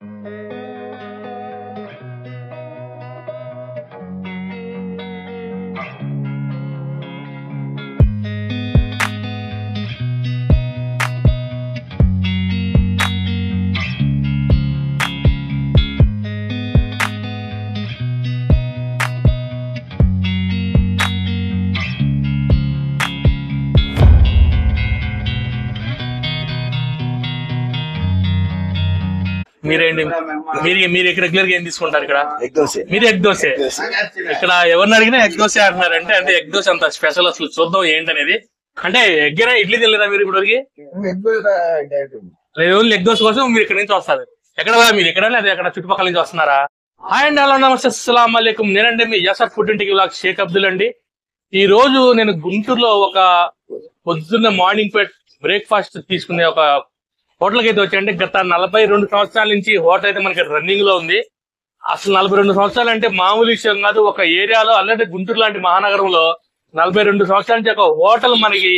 మీరేంటి మీరు ఇక్కడ రెగ్యులర్ గా ఏం తీసుకుంటారు? ఇక్కడ మీరు ఎగ్ దోశ. ఇక్కడ ఎవరిని అడిగినా ఎగ్ దోశ అంటున్నారంటే అంటే ఎగ్ దోశ అంత స్పెషల్. అసలు చూద్దాం ఏంటనేది. అంటే ఎగ్ ఇడ్లీ తినలేదా మీరు ఇప్పటివరకు? ఓన్లీ ఎగ్ దోశ కోసం మీరు ఇక్కడ నుంచి వస్తారు. ఎక్కడ మీరు ఇక్కడ లేదా ఎక్కడ చుట్టుపక్కల నుంచి వస్తున్నారా? హాయ్ అండి, హలో, నమస్తే, అస్సలాము అలైకుం. నేనండి మీ యసర్ ఫుడ్ ఇంటికి వ్లాగ్ షేక్ అబ్దుల్ అండి. ఈ రోజు నేను గుంటూరులో ఒక పొద్దున్న మార్నింగ్ బ్రేక్ఫాస్ట్ తీసుకునే ఒక హోటల్కి అయితే వచ్చాయంటే గత 42 సంవత్సరాల నుంచి హోటల్ అయితే మనకి రన్నింగ్ లో ఉంది. అసలు 42 సంవత్సరాలు అంటే మామూలు విషయం కాదు. ఒక ఏరియాలో అలాంటి గుంటూరు లాంటి మహానగరంలో 42 సంవత్సరాల నుంచి ఒక హోటల్ మనకి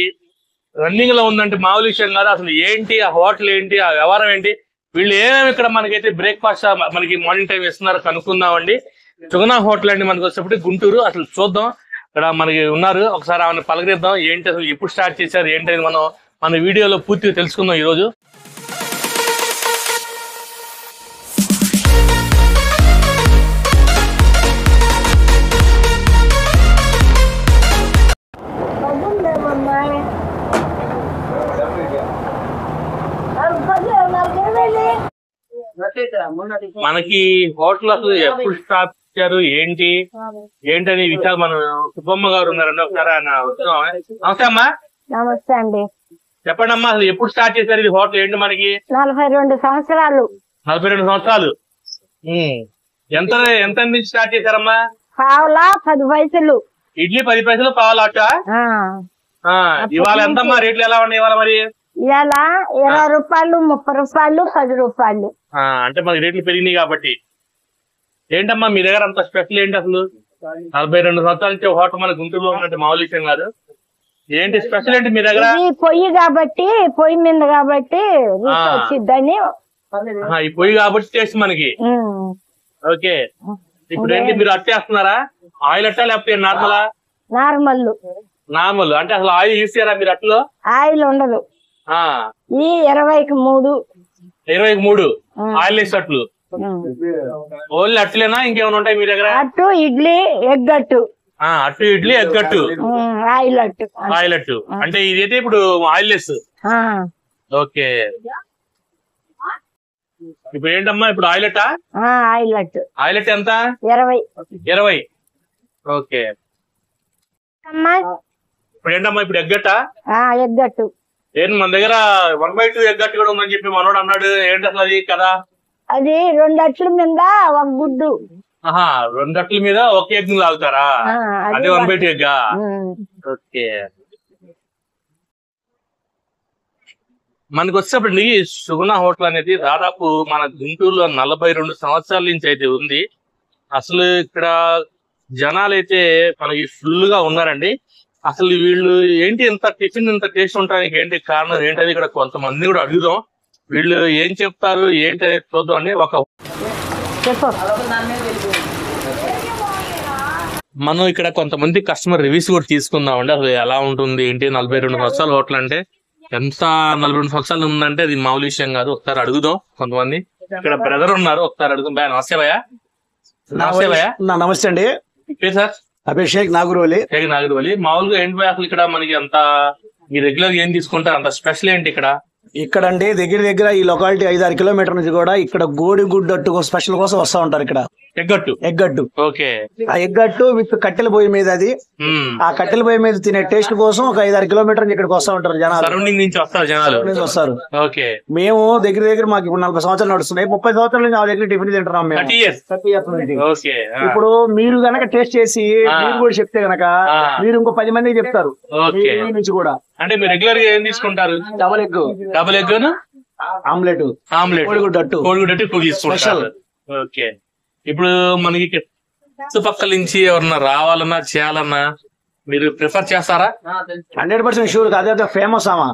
రన్నింగ్ లో ఉందంటే మామూలు విషయం కాదు. అసలు ఏంటి ఆ హోటల్, ఏంటి ఆ వ్యవహారం ఏంటి, వీళ్ళు ఏమేమి ఇక్కడ మనకైతే బ్రేక్ఫాస్ట్ మనకి మార్నింగ్ టైం ఇస్తున్నారో కనుక్కుందామండి. సుగనా హోటల్ అండి మనకు వచ్చేటప్పుడు గుంటూరు. అసలు చూద్దాం, ఇక్కడ మనకి ఉన్నారు, ఒకసారి ఆమెను పలకరిద్దాం. ఏంటి అసలు ఎప్పుడు స్టార్ట్ చేశారు ఏంటి అనేది మన వీడియోలో పూర్తిగా తెలుసుకుందాం ఈ రోజు. మనకి హోటల్ అసలు ఎప్పుడు స్టార్ట్ చేశారు ఏంటని విషయాలు మనం సుబ్బమ్మ గారు ఉన్నారండి, ఒకసారి ఆయన వస్తున్నాం. నమస్తే అమ్మా. నమస్తే అండి. చెప్పండి అమ్మా, అసలు ఎప్పుడు స్టార్ట్ చేశారు ఇది హోటల్ ఏంటి? మనకి 42 సంవత్సరాలు. 42 సంవత్సరాలు. ఎంత నుంచి స్టార్ట్ చేశారమ్మా? పావులా 10 పైసలు. ఇడ్లీ 10 పైసలు, పావులా అట్ట. ఇవాళ ఎంతమ్మా రేట్లు ఎలా ఉన్నాయి ఇవాళ? మరి ఇవాళ 20 రూపాయలు, 30 రూపాయలు, 10 రూపాయలు. అంటే మనకి రేట్లు పెరిగినాయి కాబట్టి. ఏంటమ్మా మీ దగ్గర అంత స్పెషల్ ఏంటి అసలు? 42 సంవత్సరాల నుంచి హోటల్ మన గుంటూరులో ఉన్నట్టు మామూలు విషయం కాదు. ఏంటి స్పెషల్ ఏంటి మీ దగ్గర? పొయ్యి కాబట్టి, పొయ్యి మీద కాబట్టి వచ్చిద్దని. ఈ పొయ్యి కాబట్టి టేస్ట్ మనకి. ఓకే, ఇప్పుడు ఏంటి మీరు అట్టేస్తున్నారా? ఆయిల్ అట్టా లేకపోతే నార్మలా? నార్మల్ అంటే అసలు ఆయిల్ యూస్ చేయరా మీరు అట్లో? ఆయిల్ ఉండదు. ఈ 20కి 3 ఆయిల్ వేసేటట్లు. ఓన్లీ అట్లేనా ఇంకేమైనా ఉంటాయి మీ దగ్గర? అట్టు, ఇడ్లీ, ఎగ్గట్టు. అట్టు, ఇడ్లీ, ఎగ్గట్టు, ఆయిల్ అట్టు. అంటే ఇదైతే ఇప్పుడు ఆయిల్ లెస్. ఓకే, ఇప్పుడు ఏంటమ్మా ఇప్పుడు ఆయిల్ అట్టా? ఆయిల్ అట్టు ఎంత? 20. ఓకే, ఇప్పుడు ఏంటమ్మా ఇప్పుడు ఎగ్గట్టా? ఎగ్గట్టు ఏంటి మన దగ్గర 1/2 ఎగ్గట్టు కూడా ఉందని చెప్పి మనోడు అన్నాడు. ఏంటి అసలు అది కదా? అది 2 అట్ల మీద ఒక గుడ్డు. 2 అట్ల మీద ఒక ఎగ్ లాగుతారా? అదే 1/2 ఎగ్గా? ఓకే, మనకు వచ్చేటప్పటి సుగుణ హోటల్ అనేది దాదాపు మన గుంటూరులో 42 సంవత్సరాల నుంచి అయితే ఉంది. అసలు ఇక్కడ జనాలు అయితే మనకి ఫుల్ గా ఉన్నారండి. అసలు వీళ్ళు ఏంటి ఇంత టిఫిన్ ఇంత టేస్ట్ ఉండడానికి ఏంటి కారణం ఏంటని ఇక్కడ కొంతమంది కూడా అడుగుదాం. వీళ్ళు ఏం చెప్తారు ఏంటి అనేది చూద్దాం అండి. మనం ఇక్కడ కొంతమంది కస్టమర్ రివ్యూస్ కూడా తీసుకుందాం అండి. అసలు ఎలా ఉంటుంది ఏంటి? 42 సంవత్సరాల హోటల్ అంటే ఎంత 42 సంవత్సరాలు ఉందంటే అది మామూలు విషయం కాదు. ఒకసారి అడుగుదాం. కొంతమంది ఇక్కడ బ్రదర్ ఉన్నారు, ఒకసారి అడుగుదాం. భయ నమస్తే భయ. నమస్తే భయ. నమస్తే అండి. సార్ అభిషేక్ నాగర్వలి. మామూలుగా ఏంటి భయ అసలు ఇక్కడ మనకి అంత ఈ రెగ్యులర్ ఏం తీసుకుంటారు? అంత స్పెషల్ ఏంటి ఇక్కడ? ఇక్కడ అండి దగ్గర ఈ లొకాలిటీ 5-6 కిలోమీటర్ నుంచి కూడా ఇక్కడ గోడిగుడ్డట్టు స్పెషల్ కోసం వస్తా ఉంటారు. ఇక్కడ ఎగ్గట్టు. ఓకే, ఆ ఎగ్గట్టు విత్ కట్టెల పొయ్యి మీద. అది ఆ కట్టెల పొయ్యి మీద తినే టేస్ట్ కోసం ఒక 5-6 కిలోమీటర్ నుంచి ఇక్కడికి వస్తా ఉంటారు జనాలు. సరౌండింగ్ నుంచి వస్తారు. ఓకే, మేము దగ్గర మాకు ఇప్పుడు 40 సంవత్సరాలు నడుస్తున్నాయి. 30 సంవత్సరాల నుంచి ఆ దగ్గర టిఫిన్ తింటున్నాం మేము. 30 years. ఇప్పుడు మీరు గనక టేస్ట్ చేసి మీరు కూడా చెప్తే గనక మీరు ఇంకో 10 మందికి చెప్తారు నుంచి కూడా. అంటే మీరు రెగ్యులర్ గా ఏం తీసుకుంటారు? డబల్ ఎగ్, ఆమ్లెట్, కోడిగుడ్డు తీసుకుంటారు. ఓకే, ఇప్పుడు మనకి చుట్టుపక్కల నుంచి ఎవరన్నా రావాలన్నా చేయాలన్నా మీరు ప్రిఫర్ చేస్తారా? 100% షూర్. అదే ఫేమస్ ఆమా.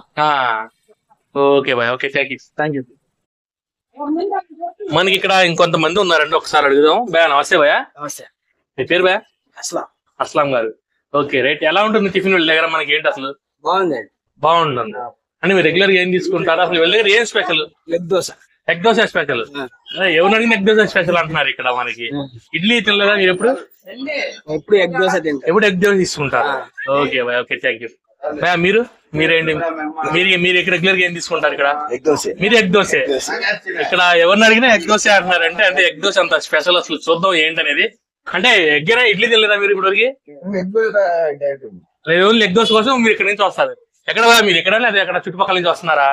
Okay bye. Okay, thank you. మనకి ఇక్కడ ఇంకొంతమంది ఉన్నారండి, ఒకసారి అడుగుదాం. భయ నమస్తే భయ. నమస్తే. మీ పేరు భయ? అసలు అస్లాం గారు. Okay right. ఎలా ఉంటుంది టిఫిన్ వీళ్ళ దగ్గర? మనకి ఏంటి అసలు? బాగుందండి. బాగుంటుంది అంటే మీరు రెగ్యులర్ గా ఏం తీసుకుంటారు అసలు? వీళ్ళ దగ్గర ఏం special? Egg dosa. Egg dosa special. ఎవరు అడిగిన ఎగ్ దోశ స్పెషల్ అంటున్నారు ఇక్కడ. మనకి ఇడ్లీ తినలేదా మీరు ఎప్పుడు? ఎప్పుడు ఎగ్ దోశ తింటారు. ఎప్పుడు ఎగ్ దోశ తీసుకుంటారు? Okay bye. Okay thank you. మీరేంటి మీరు ఇక్కడ రెగ్యులర్ గా ఏం తీసుకుంటారు ఇక్కడ? మీరు ఎగ్ దోశ. ఇక్కడ ఎవరిని అడిగినా ఎగ్ దోశ అంటున్నారంటే అంటే ఎగ్ దోశ అంత స్పెషల్. అసలు చూద్దాం ఏంటనేది. అంటే ఎగ్గైనా ఇడ్లీ తినలేదా మీరు ఇప్పటివరకు? ఓన్లీ ఎగ్ దోశ కోసం మీరు ఇక్కడ నుంచి వస్తారు. ఎక్కడ మీరు ఎక్కడ లేదా ఎక్కడ చుట్టుపక్కల నుంచి వస్తున్నారా?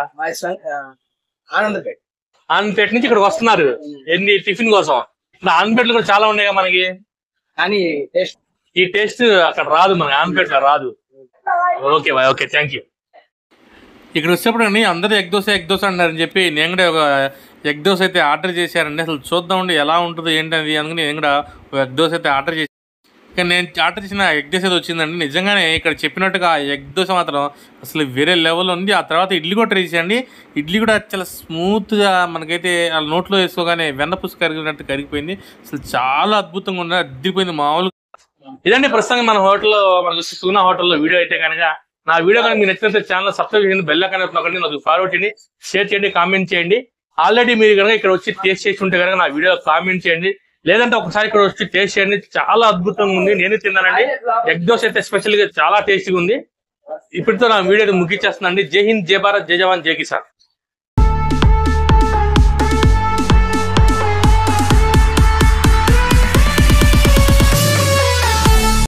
ఆనందపేట నుంచి ఇక్కడికి వస్తున్నారు ఎన్ని టిఫిన్ కోసం? ఇక్కడ ఆనందపేటలో కూడా చాలా ఉన్నాయి మనకి, కానీ ఈ టేస్ట్ అక్కడ రాదు, మనకి ఆనందపేటలో రాదు. Okay bye. Okay thank you. ఇక్కడ వచ్చేప్పుడు అండి అందరూ ఎగ్ దోశ అన్నారని చెప్పి నేను కూడా ఒక ఎగ్ దోశ అయితే ఆర్డర్ చేశారండి. అసలు చూద్దామండి ఎలా ఉంటుందో ఏంటనేది అందుకని నేను కూడా ఒక ఎగ్ దోశ అయితే ఆర్డర్ చేశాను. కానీ నేను ఆర్డర్ చేసిన ఎగ్ దోశ అయితే వచ్చిందండి. నిజంగానే ఇక్కడ చెప్పినట్టుగా ఎగ్ దోశ మాత్రం అసలు వేరే లెవెల్ ఉంది. ఆ తర్వాత ఇడ్లీ కూడా ట్రై చేయండి. ఇడ్లీ కూడా చాలా స్మూత్గా మనకైతే వాళ్ళ నోట్లో వేసుకోగానే వెన్నపూస కరిగినట్టు కరిగిపోయింది. అసలు చాలా అద్భుతంగా ఉంది, అద్దిపోయింది మామూలు. ఇదండి ప్రస్తుతం మన హోటల్లో, మనకు సూనా హోటల్లో వీడియో అయితే కనుక నా వీడియో కనుక మీరు నచ్చినట్లయితే ఛానల్ సబ్స్క్రైబ్ చేయండి, బెల్ ఐకాన్ నొక్కండి, నాకు ఫార్వర్డ్ చేయండి, షేర్ చేయండి, కామెంట్ చేయండి. ఆల్రెడీ మీరు కనుక ఇక్కడ వచ్చి టేస్ట్ చేసి ఉంటే కనుక నా వీడియో కామెంట్ చేయండి, లేదంటే ఒకసారి ఇక్కడ వచ్చి టేస్ట్ చేయండి. చాలా అద్భుతంగా ఉంది. నేను తిన్నానండి. ఎగ్ దోశ అయితే స్పెషల్ గా చాలా టేస్టీగా ఉంది. ఇప్పటితో నా వీడియో ముగించేస్తున్నానండి. జై హింద్, జై భారత్, జై జవాన్, జై కిసాన్.